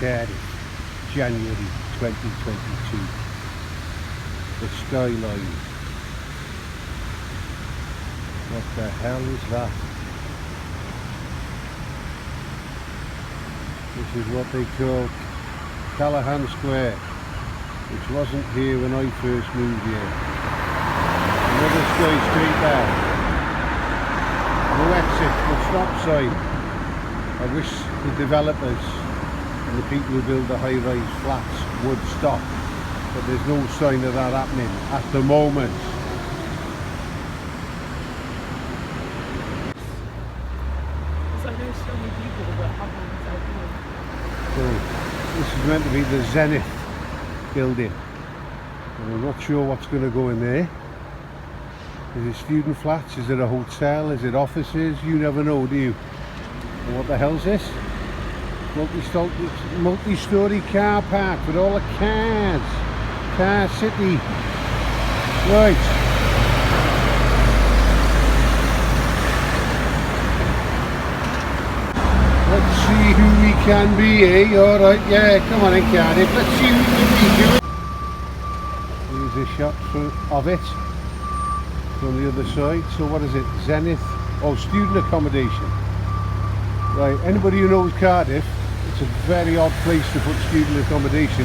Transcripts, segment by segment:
Cardiff, January 2022. The skyline. What the hell is that? This is what they call Callahan Square, which wasn't here when I first moved here. Another skyscraper. No exit, no stop sign. I wish the developers and the people who build the high-rise flats would stop, but there's no sign of that happening at the moment. Because I know so many people that have one inside here. So this is meant to be the Zenith building, and I'm not sure what's going to go in there. Is it student flats? Is it a hotel? Is it offices? You never know, do you? And what the hell's this? Multi-story car park with all the cars. Car City. Right. Let's see who we can be, eh? Alright, yeah, come on in, Cardiff. Let's see who we can be. Here's a shot of it from the other side. So what is it? Zenith? Oh, student accommodation. Right, anybody who knows Cardiff, it's a very odd place to put student accommodation.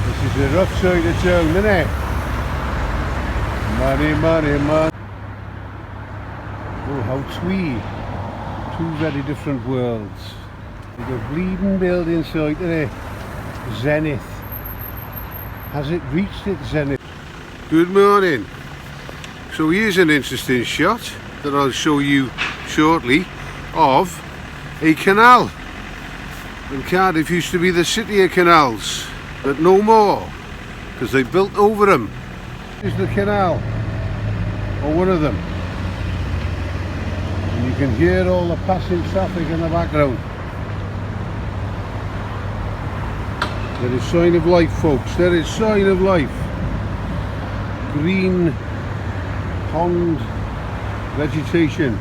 This is the rough side of town, isn't it? Money, money, money. Oh, how twee. Two very different worlds. There's a bleeding building site there. Zenith. Has it reached its zenith? Good morning. So here's an interesting shot that I'll show you shortly of a canal. And Cardiff used to be the city of canals, but no more, because they built over them. Here's the canal, or one of them. And you can hear all the passing traffic in the background. There is sign of life, folks, there is sign of life. Green pond vegetation.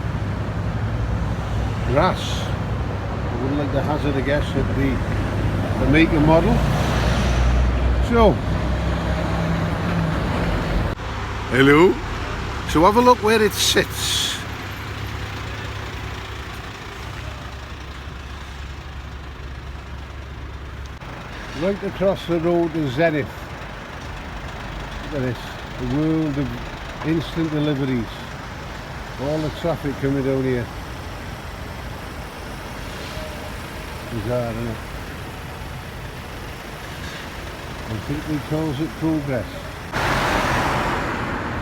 Grass. I wouldn't like to hazard a guess at the make and model. So, hello. So have a look where it sits. Right across the road to Zenith. Look at this. The world of instant deliveries. All the traffic coming down here. Bizarre, isn't it? I think he calls it progress.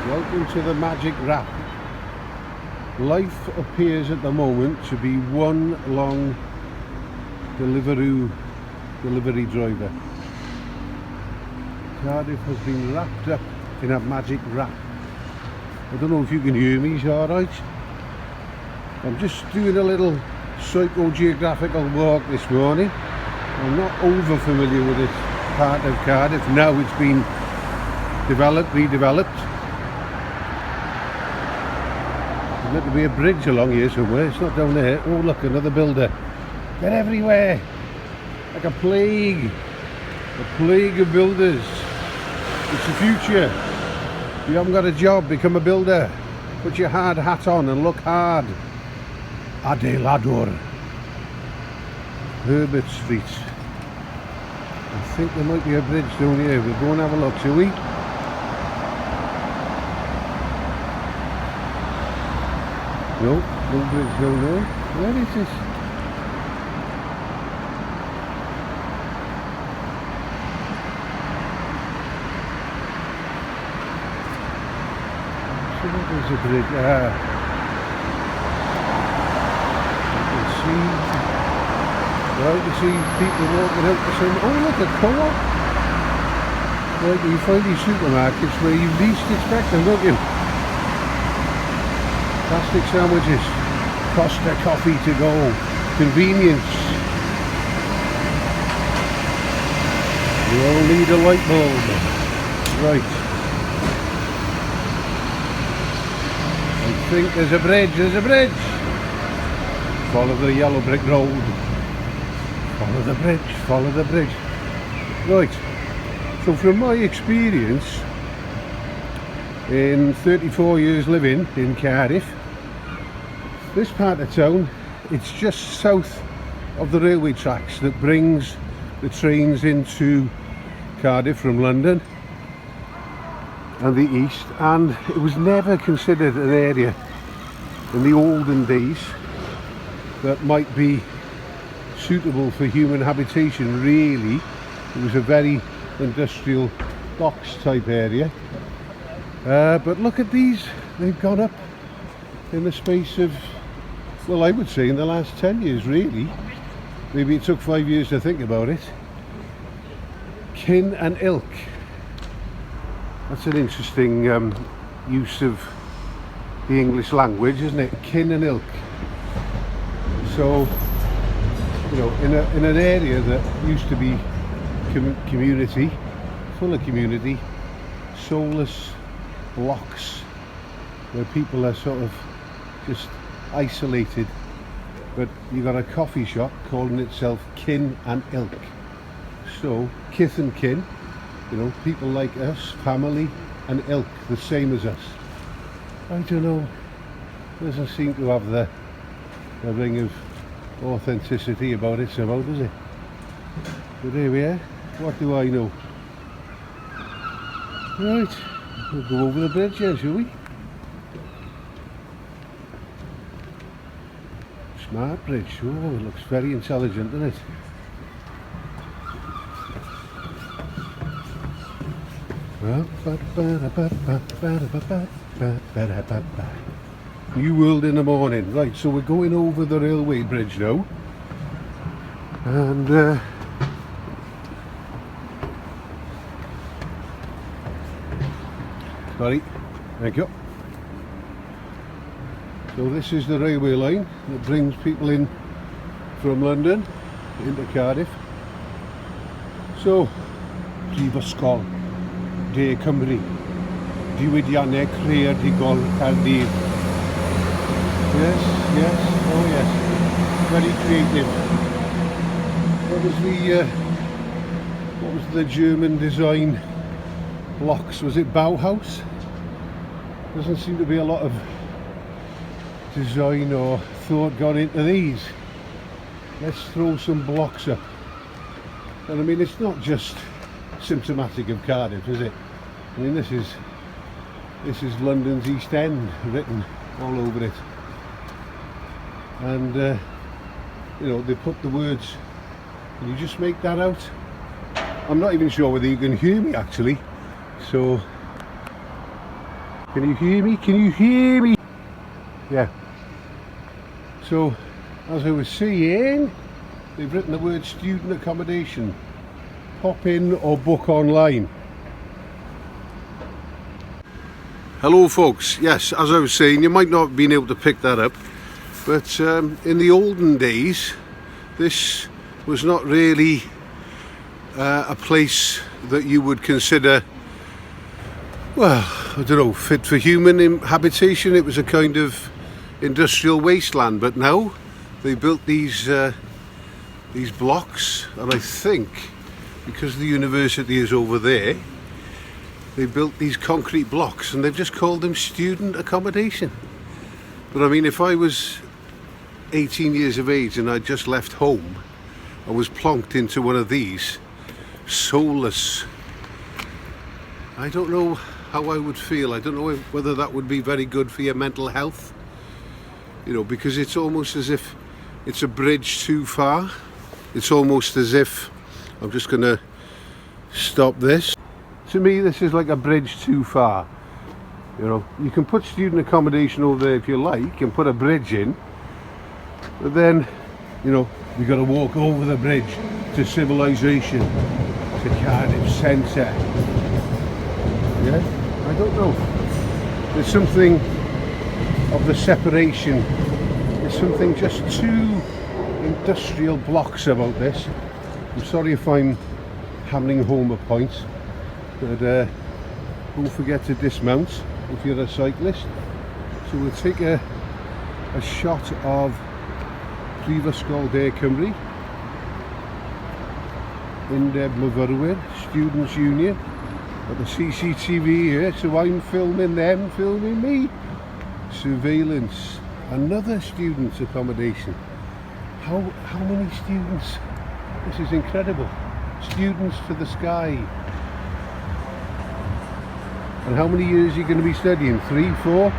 Welcome to the magic wrap. Life appears at the moment to be one long delivery driver. Cardiff has been wrapped up in a magic wrap. I don't know if you can hear me, is alright? I'm just doing a little psychogeographical walk this morning. I'm not over familiar with this part of Cardiff. Now it's been redeveloped. There's meant to be a bridge along here somewhere. It's not down there. Oh look, another builder. They're everywhere. Like a plague. A plague of builders. It's the future. If you haven't got a job, become a builder. Put your hard hat on and look hard. Adelador, Herbert Street. I think there might be a bridge down here. We'll go and have a look, shall we? No, no bridge down there. Where is this? So there's a bridge. Right, you see people walking out to some, oh look, a co-op. Right, you find these supermarkets where you least expect them, don't you? Plastic sandwiches, Costa coffee to go, convenience. You all need a light bulb. Right. I think there's a bridge, Follow the yellow brick road. Follow the bridge, follow the bridge. Right, so from my experience in 34 years living in Cardiff, this part of town, it's just south of the railway tracks that brings the trains into Cardiff from London and the east, and it was never considered an area in the olden days that might be suitable for human habitation. Really, it was a very industrial docks type area, but look at these, they've gone up in the space of, well, I would say in the last 10 years really. Maybe it took 5 years to think about it. Kin and ilk, that's an interesting use of the English language, isn't it? Kin and ilk. So, you know, in an area that used to be community, full of community, soulless blocks where people are sort of just isolated, but you got a coffee shop calling itself Kin and Ilk. So kith and kin, you know, people like us, family, and ilk, the same as us. I don't know, doesn't seem to have the ring of authenticity about it somehow, does it? But here we are. What do I know? Right, we'll go over the bridge here, shall we? Smart bridge. Oh, it looks very intelligent, doesn't it? New world in the morning. Right, so we're going over the railway bridge now, and sorry, thank you. So this is the railway line that brings people in from London into Cardiff. So, Prifysgol de Cymru, diwydiannau creadigol Cardiff. Yes, yes, oh yes, very creative. What was the German design blocks? Was it Bauhaus? Doesn't seem to be a lot of design or thought gone into these. Let's throw some blocks up. And I mean, it's not just symptomatic of Cardiff, is it? I mean, this is London's East End written all over it. And you know, they put the words, can you just make that out? I'm not even sure whether you can hear me actually. So, can you hear me? Can you hear me? Yeah. So, as I was saying, they've written the word student accommodation. Pop in or book online. Hello folks, yes, as I was saying, you might not have been able to pick that up, but in the olden days this was not really a place that you would consider, well, I don't know, fit for human habitation. It was a kind of industrial wasteland, but now they built these blocks, and I think because the university is over there, they built these concrete blocks and they've just called them student accommodation. But I mean, if I was 18 years of age and I'd just left home, I was plonked into one of these soulless, I don't know how I would feel. I don't know whether that would be very good for your mental health, you know, because it's almost as if it's a bridge too far. It's almost as if, I'm just gonna stop this. To me, this is like a bridge too far. You know, you can put student accommodation over there if you like and put a bridge in, but then, you know, you've got to walk over the bridge to civilization, to Cardiff centre. Yeah, I don't know. There's something of the separation. There's something just too industrial blocks about this. I'm sorry if I'm hammering home a point, but don't forget to dismount if you're a cyclist. So we'll take a shot of Prifysgol de Cymru, undeb myfyrwyr, Students' Union. Got the CCTV here, so I'm filming them, filming me. Surveillance, another students' accommodation. How many students? This is incredible. Students to the sky. And how many years are you going to be studying? 3, 4?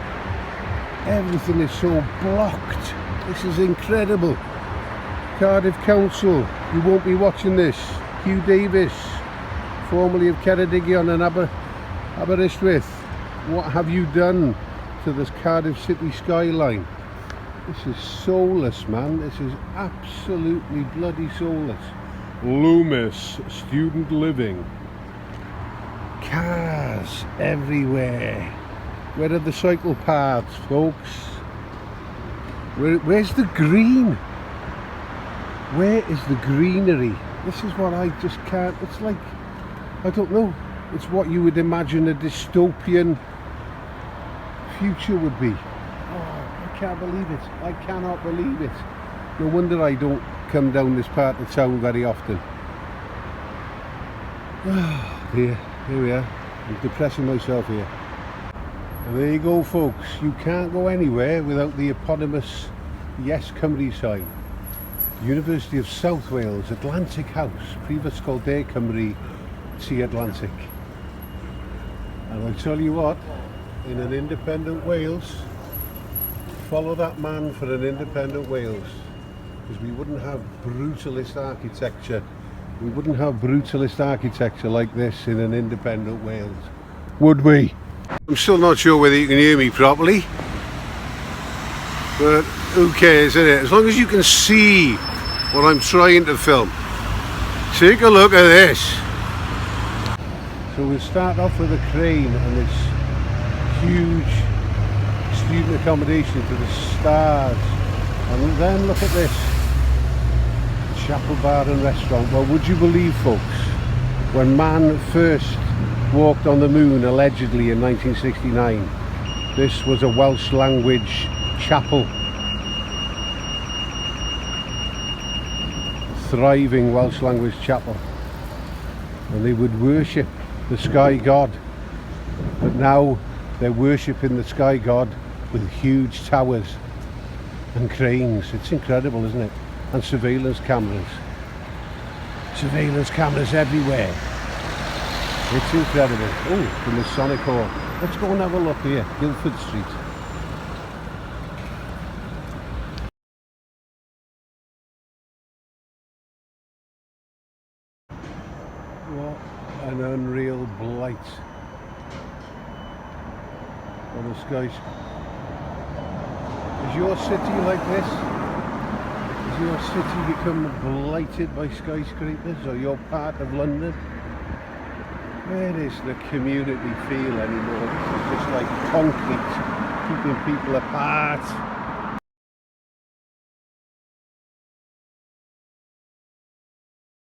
Everything is so blocked. This is incredible. Cardiff Council, you won't be watching this. Hugh Davis, formerly of Ceredigion and Aberystwyth. What have you done to this Cardiff city skyline? This is soulless, man. This is absolutely bloody soulless. Loomis, student living. Cars everywhere. Where are the cycle paths, folks? Where's the green? Where is the greenery? This is what I just can't. It's like, I don't know. It's what you would imagine a dystopian future would be. Oh, I can't believe it. I cannot believe it. No wonder I don't come down this part of town very often. Oh dear, here we are. I'm depressing myself here. And there you go, folks. You can't go anywhere without the eponymous Yes Cymru sign. University of South Wales, Atlantic House, Prifysgol De Cymru, Sea Atlantic. And I tell you what, in an independent Wales, follow that man for an independent Wales, because we wouldn't have brutalist architecture. We wouldn't have brutalist architecture like this in an independent Wales, would we? I'm still not sure whether you can hear me properly, but who cares, innit? As long as you can see what I'm trying to film. Take a look at this. So we'll start off with a crane and this huge student accommodation to the stars, and then look at this chapel, bar and restaurant. Well, would you believe, folks, when man first walked on the moon allegedly in 1969, this was a Welsh language chapel. Thriving Welsh language chapel, and they would worship the sky god, but now they're worshipping the sky god with huge towers and cranes. It's incredible, isn't it? And surveillance cameras everywhere. It's incredible. Oh, the Masonic Hall. Let's go and have a look here, Guildford Street. What an unreal blight on the skies. Is your city like this? Has your city become blighted by skyscrapers, or you're part of London? Where is the community feel anymore? This is just like concrete, keeping people apart.